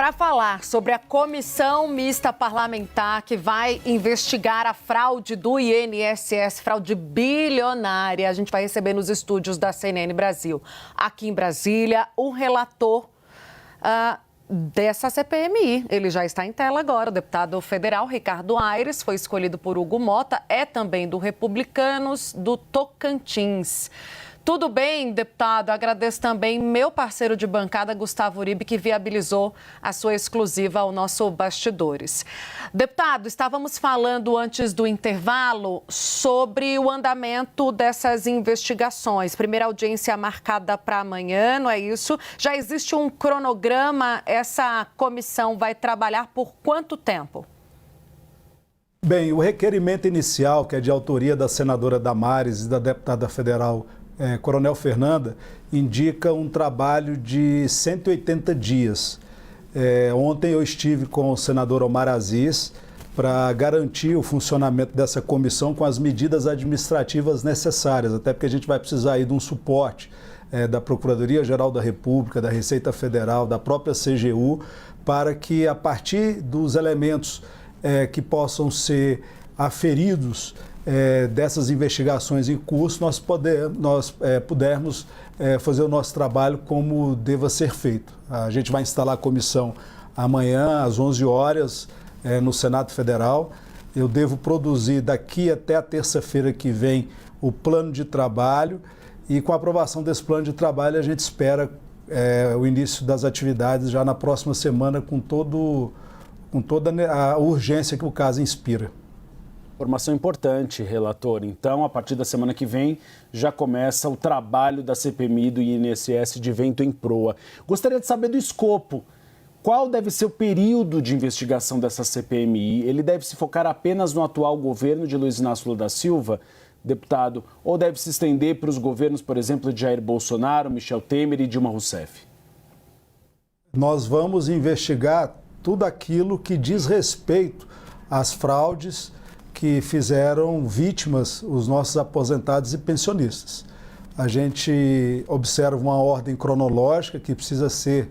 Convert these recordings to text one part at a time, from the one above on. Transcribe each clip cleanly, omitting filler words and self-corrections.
Para falar sobre a comissão mista parlamentar que vai investigar a fraude do INSS, fraude bilionária, a gente vai receber nos estúdios da CNN Brasil, aqui em Brasília, o relator dessa CPMI. Ele já está em tela agora. O deputado federal Ricardo Aires foi escolhido por Hugo Mota, é também do Republicanos do Tocantins. Tudo bem, deputado? Agradeço também meu parceiro de bancada, Gustavo Uribe, que viabilizou a sua exclusiva ao nosso Bastidores. Deputado, estávamos falando antes do intervalo sobre o andamento dessas investigações. Primeira audiência marcada para amanhã, não é isso? Já existe um cronograma? Essa comissão vai trabalhar por quanto tempo? Bem, o requerimento inicial, que é de autoria da senadora Damares e da deputada federal Coronel Fernanda, indica um trabalho de 180 dias. Ontem eu estive com o senador Omar Aziz para garantir o funcionamento dessa comissão com as medidas administrativas necessárias, até porque a gente vai precisar aí de um suporte da Procuradoria-Geral da República, da Receita Federal, da própria CGU, para que a partir dos elementos que possam ser aferidos dessas investigações em curso, nós pudermos fazer o nosso trabalho como deva ser feito. A gente vai instalar a comissão amanhã, às 11 horas, no Senado Federal. Eu devo produzir daqui até a terça-feira que vem o plano de trabalho e com a aprovação desse plano de trabalho a gente espera o início das atividades já na próxima semana com toda a urgência que o caso inspira. Informação importante, relator. Então, a partir da semana que vem, já começa o trabalho da CPMI do INSS de vento em proa. Gostaria de saber do escopo. Qual deve ser o período de investigação dessa CPMI? Ele deve se focar apenas no atual governo de Luiz Inácio Lula da Silva, deputado, ou deve se estender para os governos, por exemplo, de Jair Bolsonaro, Michel Temer e Dilma Rousseff? Nós vamos investigar tudo aquilo que diz respeito às fraudes que fizeram vítimas os nossos aposentados e pensionistas. A gente observa uma ordem cronológica que precisa ser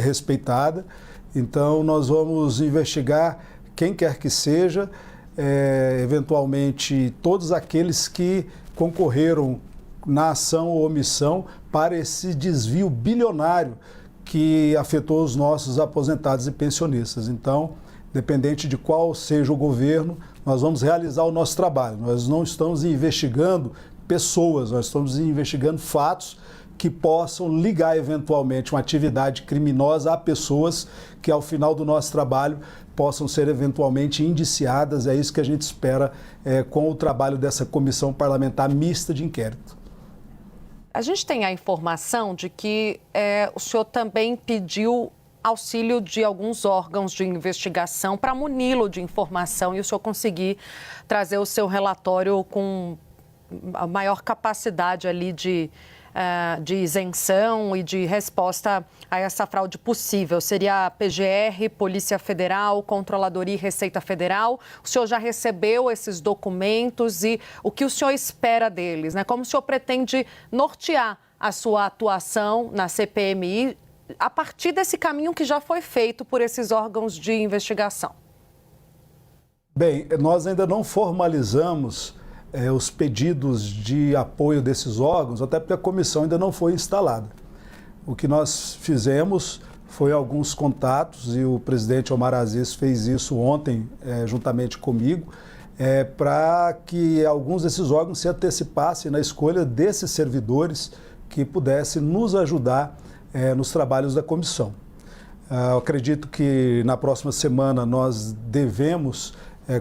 respeitada, então nós vamos investigar quem quer que seja, eventualmente todos aqueles que concorreram na ação ou omissão para esse desvio bilionário que afetou os nossos aposentados e pensionistas. Então, independente de qual seja o governo, nós vamos realizar o nosso trabalho. Nós não estamos investigando pessoas, nós estamos investigando fatos que possam ligar eventualmente uma atividade criminosa a pessoas que, ao final do nosso trabalho, possam ser eventualmente indiciadas. É isso que a gente espera com o trabalho dessa comissão parlamentar mista de inquérito. A gente tem a informação de que o senhor também pediu auxílio de alguns órgãos de investigação para muni-lo de informação e o senhor conseguir trazer o seu relatório com a maior capacidade ali de isenção e de resposta a essa fraude possível. Seria a PGR, Polícia Federal, Controladoria e Receita Federal. O senhor já recebeu esses documentos e o que o senhor espera deles, né? Como o senhor pretende nortear a sua atuação na CPMI a partir desse caminho que já foi feito por esses órgãos de investigação? Bem, nós ainda não formalizamos os pedidos de apoio desses órgãos, até porque a comissão ainda não foi instalada. O que nós fizemos foi alguns contatos, e o presidente Omar Aziz fez isso ontem, juntamente comigo, para que alguns desses órgãos se antecipassem na escolha desses servidores que pudessem nos ajudar nos trabalhos da comissão. Eu acredito que na próxima semana nós devemos,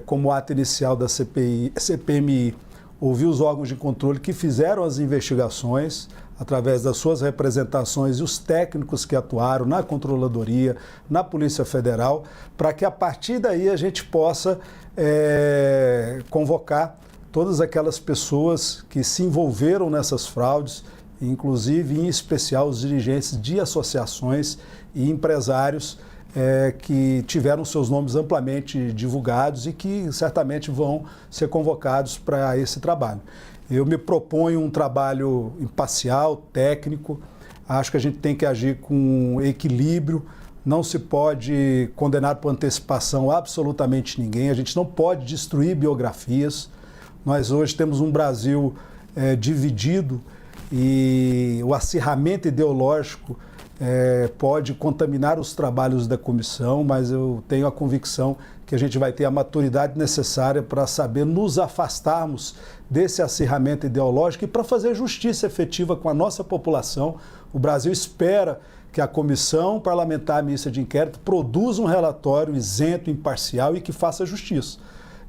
como ato inicial da CPMI, ouvir os órgãos de controle que fizeram as investigações através das suas representações e os técnicos que atuaram na Controladoria, na Polícia Federal, para que a partir daí a gente possa convocar todas aquelas pessoas que se envolveram nessas fraudes, inclusive, em especial, os dirigentes de associações e empresários que tiveram seus nomes amplamente divulgados e que certamente vão ser convocados para esse trabalho. Eu me proponho um trabalho imparcial, técnico. Acho que a gente tem que agir com equilíbrio. não se pode condenar por antecipação absolutamente ninguém, a gente não pode destruir biografias. Nós hoje temos um Brasil dividido e o acirramento ideológico pode contaminar os trabalhos da comissão, mas eu tenho a convicção que a gente vai ter a maturidade necessária para saber nos afastarmos desse acirramento ideológico e para fazer justiça efetiva com a nossa população. O Brasil espera que a Comissão Parlamentar Mista de Inquérito produza um relatório isento, imparcial e que faça justiça.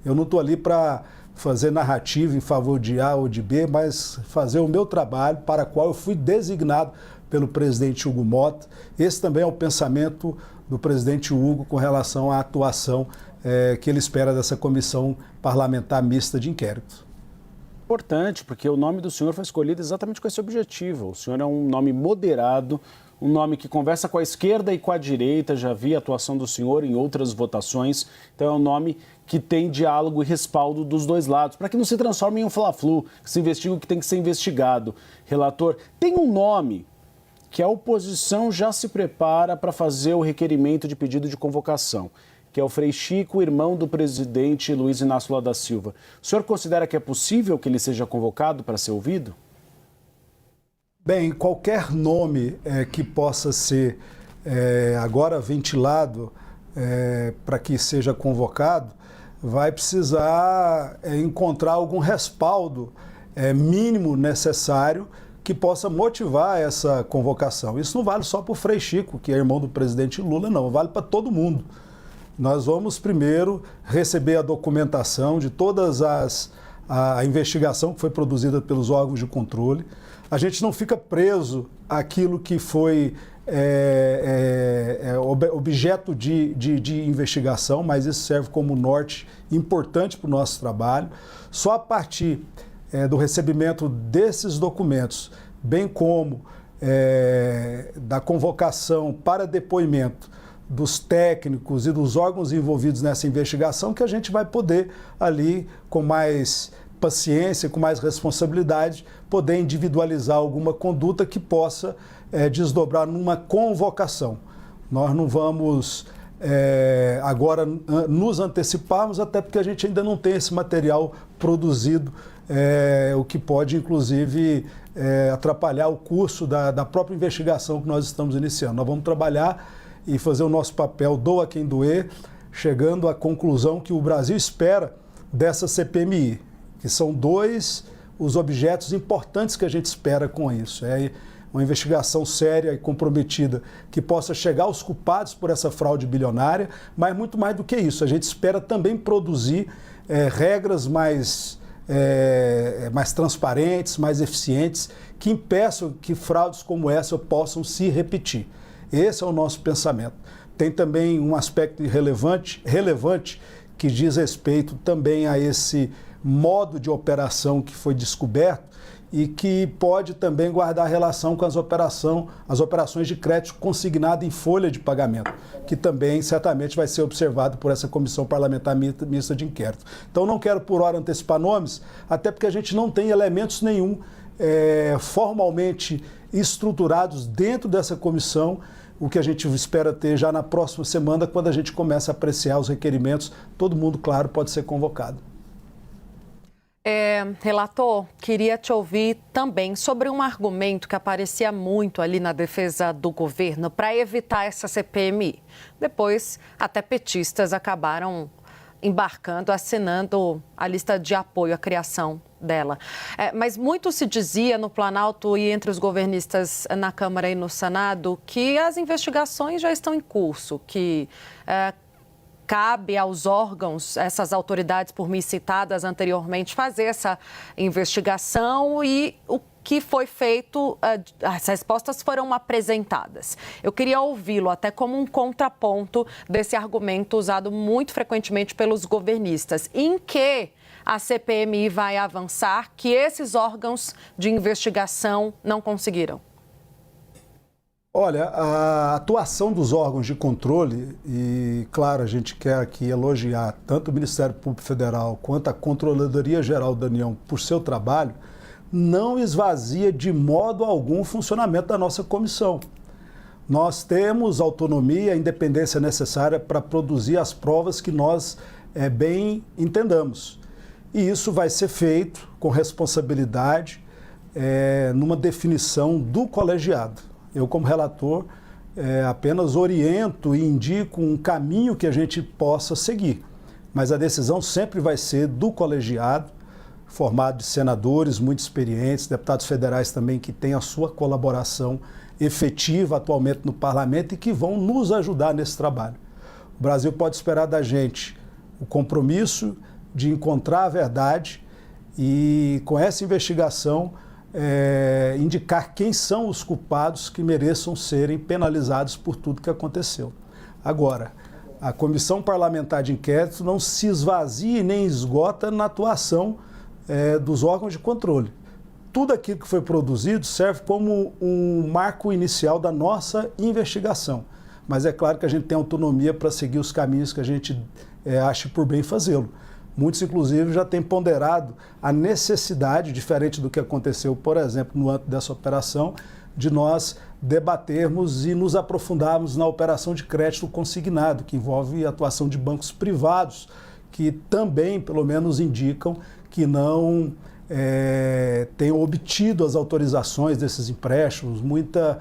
Eu não estou ali para fazer narrativa em favor de A ou de B, mas fazer o meu trabalho para o qual eu fui designado pelo presidente Hugo Motta. Esse também é o pensamento do presidente Hugo com relação à atuação que ele espera dessa Comissão Parlamentar Mista de Inquérito. Importante, porque o nome do senhor foi escolhido exatamente com esse objetivo. O senhor é um nome moderado, um nome que conversa com a esquerda e com a direita. Já vi a atuação do senhor em outras votações. Então é um nome que tem diálogo e respaldo dos dois lados, para que não se transforme em um fla-flu, que se investiga o que tem que ser investigado. Relator, tem um nome que a oposição já se prepara para fazer o requerimento de pedido de convocação, que é o Frei Chico, irmão do presidente Luiz Inácio Lula da Silva. O senhor considera que é possível que ele seja convocado para ser ouvido? Bem, qualquer nome que possa ser agora ventilado para que seja convocado, vai precisar encontrar algum respaldo mínimo necessário que possa motivar essa convocação. Isso não vale só para o Frei Chico, que é irmão do presidente Lula, não, vale para todo mundo. Nós vamos primeiro receber a documentação de todas a investigação que foi produzida pelos órgãos de controle. A gente não fica preso àquilo que foi objeto de investigação, mas isso serve como norte importante para o nosso trabalho. Só a partir do recebimento desses documentos, bem como da convocação para depoimento dos técnicos e dos órgãos envolvidos nessa investigação, que a gente vai poder ali, com mais paciência, com mais responsabilidade, poder individualizar alguma conduta que possa desdobrar numa convocação. Nós não vamos agora nos anteciparmos, até porque a gente ainda não tem esse material produzido, o que pode, inclusive, atrapalhar o curso da própria investigação que nós estamos iniciando. Nós vamos trabalhar e fazer o nosso papel, doa quem doer, chegando à conclusão que o Brasil espera dessa CPMI, que são dois os objetos importantes que a gente espera com isso. É uma investigação séria e comprometida que possa chegar aos culpados por essa fraude bilionária, mas muito mais do que isso, a gente espera também produzir regras mais transparentes, mais eficientes, que impeçam que fraudes como essa possam se repetir. Esse é o nosso pensamento. Tem também um aspecto relevante que diz respeito também a esse modo de operação que foi descoberto e que pode também guardar relação com as operações de crédito consignado em folha de pagamento, que também certamente vai ser observado por essa Comissão Parlamentar Mista de Inquérito. Então não quero por hora antecipar nomes, até porque a gente não tem elementos nenhum formalmente estruturados dentro dessa comissão, o que a gente espera ter já na próxima semana, quando a gente começa a apreciar os requerimentos. Todo mundo, claro, pode ser convocado. Relator, queria te ouvir também sobre um argumento que aparecia muito ali na defesa do governo para evitar essa CPMI. Depois, até petistas acabaram embarcando, assinando a lista de apoio à criação dela. Mas muito se dizia no Planalto e entre os governistas na Câmara e no Senado que as investigações já estão em curso, que cabe aos órgãos, essas autoridades por mim citadas anteriormente, fazer essa investigação e o que foi feito, as respostas foram apresentadas. Eu queria ouvi-lo até como um contraponto desse argumento usado muito frequentemente pelos governistas, em que a CPMI vai avançar, que esses órgãos de investigação não conseguiram. Olha, a atuação dos órgãos de controle, e claro, a gente quer aqui elogiar tanto o Ministério Público Federal quanto a Controladoria Geral da União por seu trabalho, não esvazia de modo algum o funcionamento da nossa comissão. Nós temos autonomia e independência necessária para produzir as provas que nós bem entendamos. E isso vai ser feito com responsabilidade, numa definição do colegiado. Eu, como relator, apenas oriento e indico um caminho que a gente possa seguir. Mas a decisão sempre vai ser do colegiado, formado de senadores muito experientes, deputados federais também que têm a sua colaboração efetiva atualmente no parlamento e que vão nos ajudar nesse trabalho. O Brasil pode esperar da gente o compromisso de encontrar a verdade e, com essa investigação, indicar quem são os culpados que mereçam serem penalizados por tudo que aconteceu. Agora, a Comissão Parlamentar de Inquérito não se esvazia nem esgota na atuação dos órgãos de controle. Tudo aquilo que foi produzido serve como um marco inicial da nossa investigação. Mas é claro que a gente tem autonomia para seguir os caminhos que a gente ache por bem fazê-lo. Muitos, inclusive, já têm ponderado a necessidade, diferente do que aconteceu, por exemplo, no âmbito dessa operação, de nós debatermos e nos aprofundarmos na operação de crédito consignado, que envolve a atuação de bancos privados, que também, pelo menos, indicam que não tenham obtido as autorizações desses empréstimos. Muita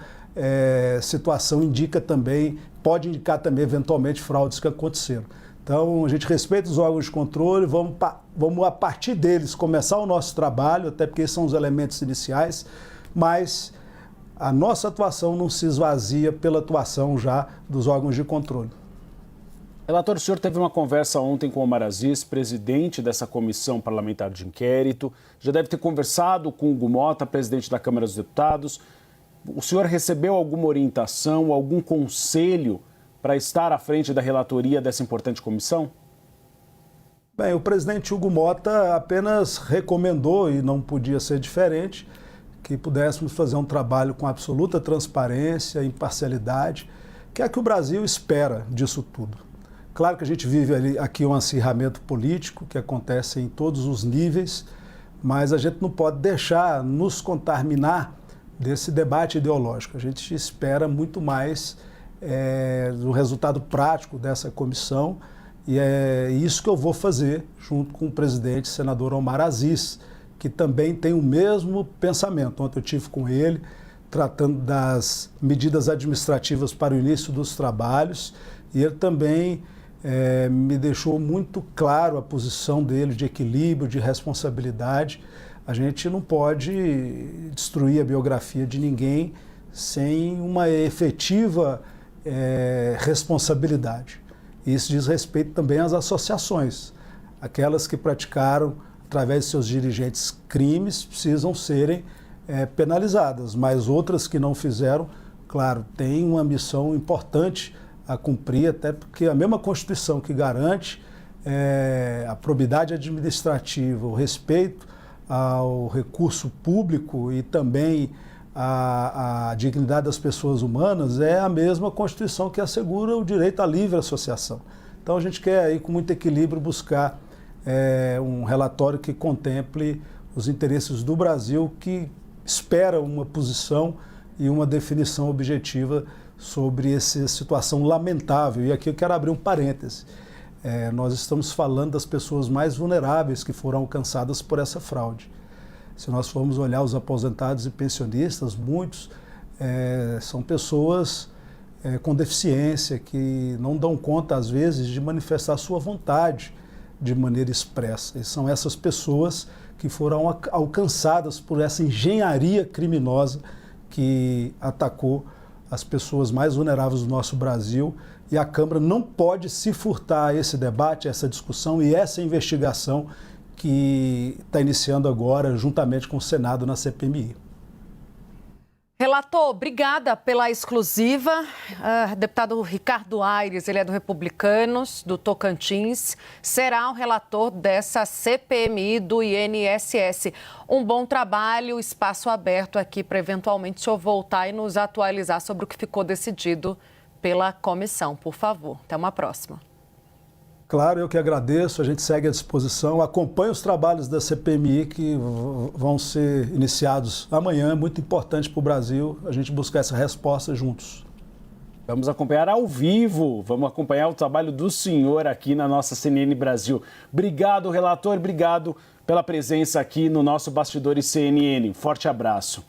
situação indica também, pode indicar também, eventualmente, fraudes que aconteceram. Então, a gente respeita os órgãos de controle, vamos a partir deles começar o nosso trabalho, até porque são os elementos iniciais, mas a nossa atuação não se esvazia pela atuação já dos órgãos de controle. Relator, o senhor teve uma conversa ontem com o Omar Aziz, presidente dessa comissão parlamentar de inquérito, já deve ter conversado com o Hugo Mota, presidente da Câmara dos Deputados. O senhor recebeu alguma orientação, algum conselho para estar à frente da relatoria dessa importante comissão? Bem, o presidente Hugo Mota apenas recomendou, e não podia ser diferente, que pudéssemos fazer um trabalho com absoluta transparência, imparcialidade, que é que o Brasil espera disso tudo. Claro que a gente vive aqui um acirramento político que acontece em todos os níveis, mas a gente não pode deixar nos contaminar desse debate ideológico. A gente espera muito mais do resultado prático dessa comissão e é isso que eu vou fazer junto com o presidente, senador Omar Aziz, que também tem o mesmo pensamento. Ontem eu tive com ele, tratando das medidas administrativas para o início dos trabalhos, e ele também me deixou muito claro a posição dele de equilíbrio, de responsabilidade. A gente não pode destruir a biografia de ninguém sem uma efetiva responsabilidade. Isso diz respeito também às associações. Aquelas que praticaram, através de seus dirigentes, crimes, precisam serem penalizadas, mas outras que não fizeram, claro, têm uma missão importante a cumprir, até porque a mesma Constituição que garante a probidade administrativa, o respeito ao recurso público e também a dignidade das pessoas humanas é a mesma Constituição que assegura o direito à livre associação. Então a gente quer aí com muito equilíbrio buscar um relatório que contemple os interesses do Brasil, que espera uma posição e uma definição objetiva sobre essa situação lamentável. E aqui eu quero abrir um parêntese. Nós estamos falando das pessoas mais vulneráveis que foram alcançadas por essa fraude. Se nós formos olhar os aposentados e pensionistas, muitos são pessoas com deficiência que não dão conta, às vezes, de manifestar sua vontade de maneira expressa. E são essas pessoas que foram alcançadas por essa engenharia criminosa que atacou as pessoas mais vulneráveis do nosso Brasil, e a Câmara não pode se furtar a esse debate, a essa discussão e essa investigação que está iniciando agora juntamente com o Senado na CPMI. Relator, obrigada pela exclusiva. Deputado Ricardo Aires, ele é do Republicanos, do Tocantins, será o relator dessa CPMI do INSS. Um bom trabalho, espaço aberto aqui para eventualmente o senhor voltar e nos atualizar sobre o que ficou decidido pela comissão, por favor. Até uma próxima. Claro, eu que agradeço, a gente segue à disposição, acompanha os trabalhos da CPMI que vão ser iniciados amanhã, é muito importante para o Brasil a gente buscar essa resposta juntos. Vamos acompanhar ao vivo, vamos acompanhar o trabalho do senhor aqui na nossa CNN Brasil. Obrigado, relator, obrigado pela presença aqui no nosso Bastidores CNN. Forte abraço.